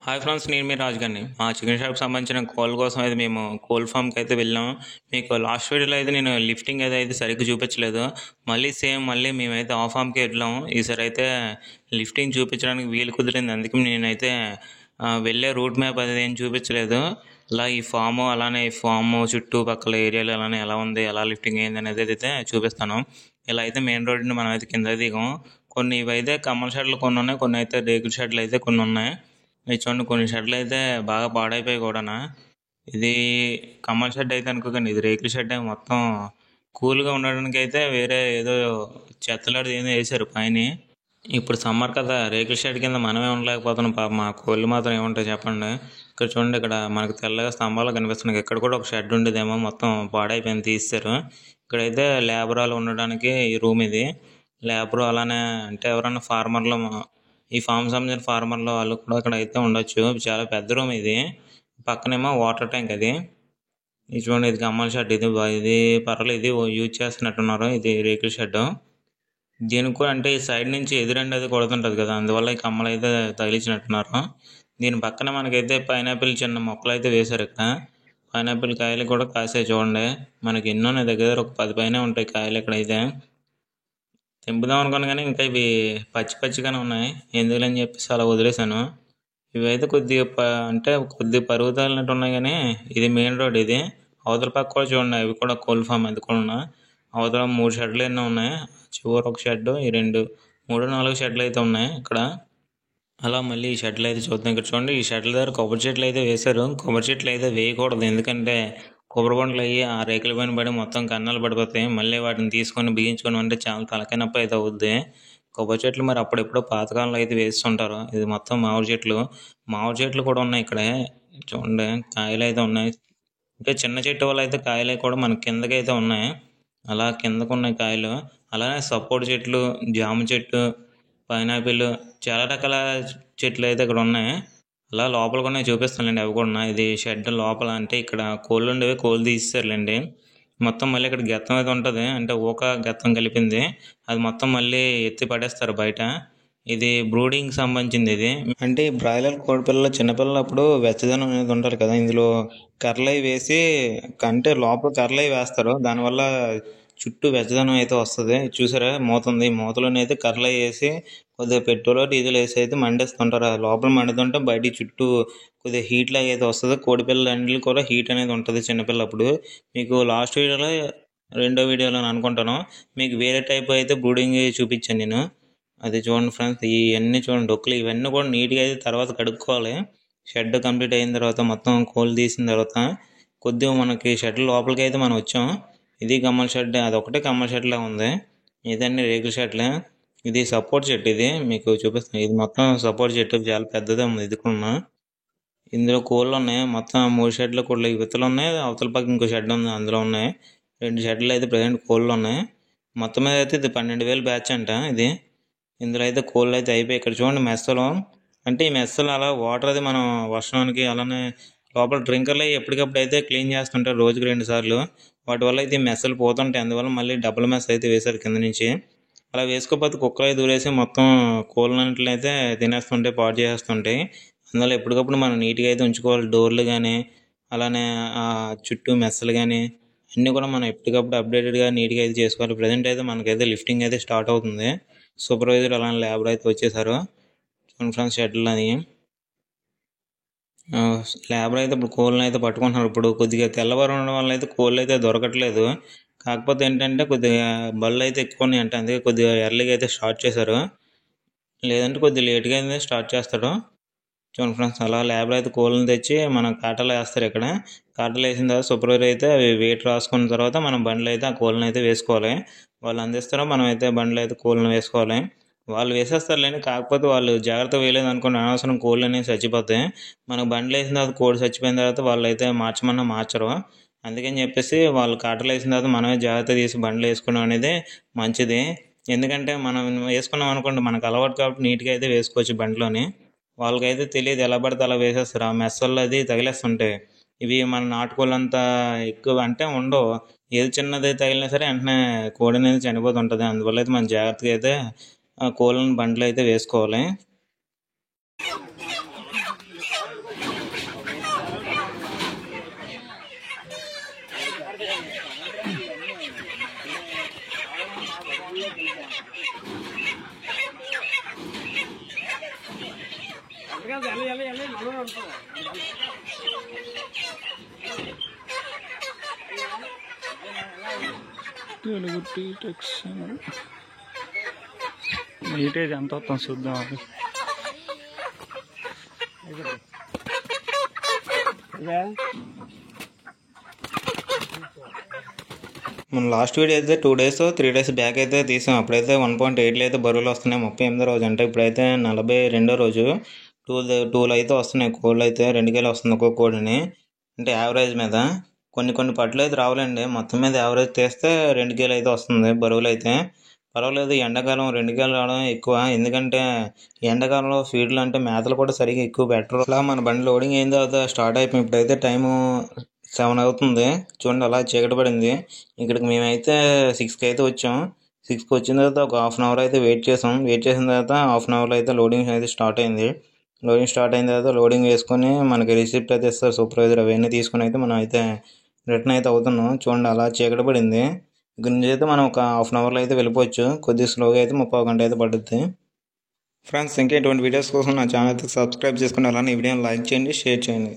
Hi friends, నేను మీ రాజు గారిని. మా చికెన్ షాప్కి సంబంధించిన కోళ్ళ కోసం అయితే మేము కోళ్ళ ఫామ్కి అయితే వెళ్ళాము. మీకు లాస్ట్ వీడియోలో అయితే నేను లిఫ్టింగ్ అయితే సరిగ్గా చూపించలేదు. మళ్ళీ మేమైతే ఆ ఫామ్కి వెళ్ళాము. ఈసారి అయితే లిఫ్టింగ్ చూపించడానికి వీలు కుదిరింది. అందుకే నేనైతే వెళ్ళే రూట్ మ్యాప్ అది ఏం చూపించలేదు. ఇలా ఈ ఫాము, అలానే ఈ ఫాము చుట్టుపక్కల ఏరియాలు అలానే ఎలా ఉంది, ఎలా లిఫ్టింగ్ అయింది అనేది అయితే చూపిస్తాను. ఇలా అయితే మెయిన్ రోడ్ని మనం అయితే కింద దిగాం. కొన్ని ఇవైతే కమ్మల షెడ్లు కొన్ని ఉన్నాయి, కొన్ని అయితే రేకుల షెడ్లు అయితే కొన్ని ఉన్నాయి. ఇది చూడండి, కొన్ని షెడ్లు అయితే బాగా పాడైపోయాయి కూడానా. ఇది కమ్మల షెడ్ అయితే అనుకోకండి, ఇది రేకుల షెడ్. మొత్తం కూల్గా ఉండడానికి అయితే వేరే ఏదో చెత్తలాంటిది ఏదో వేసారు పైన. ఇప్పుడు సమ్మర్ కదా, రేకుల షెడ్ కింద మనమే ఉండలేకపోతున్నాం. పాప మా కోళ్ళు మాత్రం ఏముంటాయి చెప్పండి. ఇక్కడ చూడండి, ఇక్కడ మనకు తెల్లగా స్తంభాలు కనిపిస్తున్నాయి. ఇక్కడ కూడా ఒక షెడ్ ఉండేదేమో, మొత్తం పాడైపోయింది, తీస్తారు. ఇక్కడైతే లేబరాలు ఉండడానికి ఈ రూమ్ ఇది. లేబరు అలానే అంటే ఎవరన్నా ఫార్మర్లు, ఈ ఫామ్ సంబంధించిన ఫార్మర్లు వాళ్ళు కూడా ఇక్కడ అయితే ఉండొచ్చు. చాలా పెద్ద రూమ్ ఇది. పక్కనేమో వాటర్ ట్యాంక్. అది ఇది చూడండి, ఇది కమ్మల షెడ్. ఇది పర్వాలేదు, ఇది యూజ్ చేస్తున్నట్టున్నారు. ఇది రేకుల షెడ్. దీనికి కూడా అంటే ఈ సైడ్ నుంచి ఎదురండి అది కొడుతుంటుంది కదా, అందువల్ల ఈ కమ్మలు అయితే తగిలించినట్టున్నారు. దీని పక్కన మనకైతే పైనాపిల్ చిన్న మొక్కలు అయితే వేశారు. ఇక్కడ పైనాపిల్ కాయలు కూడా కాసాయి చూడండి. మనకి ఎన్నో ఉన్నాయి, దగ్గర ఒక 10 పైన ఉంటాయి కాయలు. ఇక్కడైతే తెంపుదాం అనుకున్నాను కానీ ఇంకా ఇవి పచ్చిగానే ఉన్నాయి, ఎందుకులని చెప్పేసి అలా వదిలేశాను. ఇవైతే కొద్దిగా అంటే కొద్దిగా పరుగు తగిలినట్టు ఉన్నాయి. కానీ ఇది మెయిన్ రోడ్. ఇది అవతల పక్క కూడా చూడండి, అవి కూడా కోళ్ళ ఫామ్ అది కూడా ఉన్నాయి. అవతల 3 షెడ్లు ఎన్నో ఉన్నాయి. చివరి ఒక షెడ్, ఈ 2, 3, 4 షెడ్లు అయితే ఉన్నాయి ఇక్కడ. అలా మళ్ళీ ఈ షెడ్లు అయితే చూద్దాం. ఇక్కడ చూడండి, ఈ షెడ్ల దగ్గర కొబ్బరి చెట్లు అయితే వేశారు. కొబ్బరి చెట్లు అయితే వేయకూడదు, ఎందుకంటే కొబ్బరి బండ్లు అయ్యి ఆ రేకుల పైన పడి మొత్తం కన్నాలు పడిపోతాయి. మళ్ళీ వాటిని తీసుకొని బిగించుకొని అంటే చాలా తలకాయ నొప్పి అయితే అవుద్ది. కొబ్బరి చెట్లు మరి అప్పుడెప్పుడో పాతకాలంలో అయితే వేస్తుంటారు. ఇది మొత్తం మామిడి చెట్లు కూడా ఉన్నాయి ఇక్కడ. చూడండి, కాయలు అయితే ఉన్నాయి. ఇంకా చిన్న చెట్టు వల్ల అయితే కాయలు కూడా మన కిందకి అయితే ఉన్నాయి. అలా కిందకు ఉన్నాయి కాయలు. అలానే సపోటా చెట్లు, జామ చెట్టు, పైనాపిల్, చాలా రకాల చెట్లు అయితే ఇక్కడ ఉన్నాయి. అలా లోపల కూడా చూపిస్తానులేండి, అవి కూడా ఉన్నాయి. ఇది షెడ్ లోపల. అంటే ఇక్కడ కోళ్ళు ఉండేవి, కోళ్ళు తీసేసారులేండి. మొత్తం మళ్ళీ ఇక్కడ గెత్తం అయితే ఉంటుంది, అంటే గెత్తం కలిపింది. అది మొత్తం మళ్ళీ ఎత్తి పడేస్తారు బయట. ఇది బ్రూడింగ్ సంబంధించింది. ఇది అంటే బ్రాయిలర్ కోడిపిల్లలు చిన్నపిల్లలు అప్పుడు వెచ్చదనం అనేది ఉంటారు కదా, ఇందులో కర్రలై వేసి, అంటే లోపల కర్రలై వేస్తారు. దానివల్ల చుట్టూ వెచ్చదనం అయితే వస్తుంది. చూసారా, మూత ఉంది. మూతలోనే అయితే కర్రలై వేసి కొద్దిగా పెట్రోల్, డీజిల్ వేసి అయితే మండేస్తుంటారు. లోపల మండుతుంటే బయట చుట్టూ కొద్దిగా హీట్ లాగా అయితే వస్తుంది. కోడిపిల్లల అండ్లు కూడా హీట్ అనేది ఉంటుంది చిన్నపిల్లప్పుడు. మీకు లాస్ట్ వీడియోలో, రెండో వీడియోలో అనుకుంటాను, మీకు వేరే టైప్ అయితే బ్రూడింగ్ చూపించాను నేను. అది చూడండి ఫ్రెండ్స్, ఇవన్నీ చూడండి డొక్కులు. ఇవన్నీ కూడా నీట్గా అయితే తర్వాత కడుక్కోవాలి. షెడ్ కంప్లీట్ అయిన తర్వాత, మొత్తం కోళ్ళు తీసిన తర్వాత కొద్దిగా మనకి షెడ్ లోపలికి అయితే మనం వచ్చాం. ఇది కమ్మల షెడ్, అదొకటే కమ్మల షెడ్ లాగా ఉంది. ఇదన్నీ రేకుల షెడ్లే. ఇది సపోర్ట్ చెట్టు. ఇది మీకు చూపిస్తాను. ఇది మొత్తం సపోర్ట్ చెట్టు, చాలా పెద్దదే ఉంది. ఇది కూడా ఇందులో కోళ్ళు ఉన్నాయి. మొత్తం 3 షెడ్లు కోళ్ళు ఇవతలు ఉన్నాయి, అవతల పక్క ఇంకో షెడ్ ఉంది, అందులో ఉన్నాయి. 2 షెడ్లు అయితే ప్రజెంట్ కోళ్ళు ఉన్నాయి. మొత్తం మీద అయితే ఇది 12,000 బ్యాచ్ అంట. ఇది ఇందులో అయితే కోళ్ళు అయితే అయిపోయి. ఇక్కడ చూడండి మెస్సలో, అంటే ఈ మెస్సలు అలా వాటర్ అది మనం వర్షానికి, అలానే లోపల డ్రింకర్లు ఎప్పటికప్పుడు అయితే క్లీన్ చేస్తుంటారు, రోజుకి 2 సార్లు. వాటి వల్ల అయితే మెస్సలు పోతుంటాయి. అందువల్ల మళ్ళీ డబుల్ మెస్ అయితే వేశారు కింద నుంచి. అలా వేసుకోకపోతే కుక్కలు అయితే దూరేసి మొత్తం కోళ్ళన్నింటిని అయితే తినేస్తుంటాయి, పాడు చేసేస్తుంటాయి. అందువల్ల ఎప్పటికప్పుడు మనం నీట్గా అయితే ఉంచుకోవాలి. డోర్లు కానీ, అలానే చుట్టూ మెస్సలు కానీ అన్నీ కూడా మనం ఎప్పటికప్పుడు అప్డేటెడ్గా నీట్గా అయితే చేసుకోవాలి. ప్రజెంట్ అయితే మనకైతే లిఫ్టింగ్ అయితే స్టార్ట్ అవుతుంది. సూపర్వైజర్ అలానే లేబర్ అయితే వచ్చేసారు. ఫ్రెండ్స్ షెడ్లు అని లేబర్ అయితే ఇప్పుడు కోళ్ళని అయితే పట్టుకుంటున్నారు. ఇప్పుడు కొద్దిగా తెల్లవారు ఉండడం వల్ల అయితే కోళ్ళు అయితే దొరకట్లేదు. కాకపోతే ఏంటంటే కొద్దిగా బళ్ళు అయితే ఎక్కువ ఉన్నాయి అంటే, అందుకే కొద్దిగా ఎర్లీగా అయితే స్టార్ట్ చేశారు. లేదంటే కొద్దిగా లేట్గా అయితే స్టార్ట్ చేస్తాడు. చూడండి ఫ్రెండ్స్, అలా లేబర్ అయితే కోళ్ళని తెచ్చి మనం కాటలో వేస్తారు. ఇక్కడ కాటలో వేసిన తర్వాత సూపర్వైజర్ అయితే అవి వెయిట్ రాసుకున్న తర్వాత మనం బండ్లు అయితే ఆ కోళ్ళని అయితే వేసుకోవాలి. వాళ్ళు అందిస్తారో మనం అయితే బండ్లు అయితే కోళ్ళని వేసుకోవాలి. వాళ్ళు వేసేస్తారులేండి, కాకపోతే వాళ్ళు జాగ్రత్తగా వేయలేదు అనుకోండి, అనవసరం కోళ్ళు అనేవి చచ్చిపోతాయి. మనకు బండ్లు వేసిన తర్వాత కోడి చచ్చిపోయిన తర్వాత వాళ్ళు అయితే మార్చమన్నా మార్చరు. అందుకని చెప్పేసి వాళ్ళు కాటలు వేసిన తర్వాత మనమే జాగ్రత్త తీసి బండ్లు వేసుకోవడం అనేది మంచిది. ఎందుకంటే మనం వేసుకున్నాం అనుకోండి, మనకు అలవాటు కాబట్టి నీట్గా అయితే వేసుకోవచ్చు బండిలోని. వాళ్ళకైతే తెలియదు, ఎలా పడితే అలా వేసేస్తారు. ఆ మెస్సల్లో అది తగిలేస్తుంటాయి. ఇవి మన నాటుకోళ్ళంతా ఎక్కువ అంటే ఉండవు. ఏది చిన్నది తగిలినా సరే వెంటనే కోడి అనేది చనిపోతుంటుంది. అందువల్ల అయితే మనం జాగ్రత్తగా అయితే కోళ్ళని బండ్లు అయితే వేసుకోవాలి. తెలుగు టీటెక్స్ మీటేజ్ ఎంత వస్తాం చూద్దాం. మనం లాస్ట్ వీడియో అయితే 2 days 3 days బ్యాక్ అయితే తీసాం. అప్పుడైతే 1.8 అయితే బరువులు వస్తున్నాయి 38వ రోజు. అంటే ఇప్పుడైతే 42వ రోజు 2 అయితే వస్తున్నాయి. కోళ్ళు అయితే 2 కేలు వస్తుంది ఒక్కొక్క కోడిని. అంటే యావరేజ్ మీద కొన్ని పట్లు అయితే రావాలండి. మొత్తం మీద యావరేజ్ తీస్తే 2 కేలు అయితే వస్తుంది బరువులు అయితే. పర్వాలేదు. ఎండాకాలం 2 కేలు రావడం ఎక్కువ. ఎందుకంటే ఎండాకాలంలో ఫీడ్లు అంటే మేతలు కూడా సరిగ్గా ఎక్కువ పెట్టరు. అలా మన బండి లోడింగ్ అయిన తర్వాత స్టార్ట్ అయిపోయి ఇప్పుడైతే టైము 7 అవుతుంది. చూడండి అలా చీకటి పడింది. ఇక్కడికి మేమైతే 6కి అయితే వచ్చాం. 6కి వచ్చిన తర్వాత ఒక హాఫ్ అన్ అవర్ అయితే వెయిట్ చేసాం. వెయిట్ చేసిన తర్వాత హాఫ్ అన్ అవర్లో అయితే లోడింగ్ అయితే స్టార్ట్ అయింది. లోడింగ్ స్టార్ట్ అయిన తర్వాత లోడింగ్ వేసుకొని మనకి రిసిప్ట్ అయితే ఇస్తారు సూపర్వైజర్. అవన్నీ తీసుకుని అయితే మనం అయితే రిటర్న్ అయితే అవుతున్నాం. చూడండి అలా చీకటి పడింది. ఇక్కడ నుంచి అయితే మనం ఒక హాఫ్ అన్ అవర్లో అయితే వెళ్ళిపోవచ్చు. కొద్దిగా స్లోగా అయితే 30 గంట అయితే పడుద్ది. ఫ్రెండ్స్ ఇంకా ఇటువంటి వీడియోస్ కోసం నా ఛానల్ అయితే సబ్స్క్రైబ్ చేసుకుని అలానే ఈ వీడియోని లైక్ చేయండి, షేర్ చేయండి.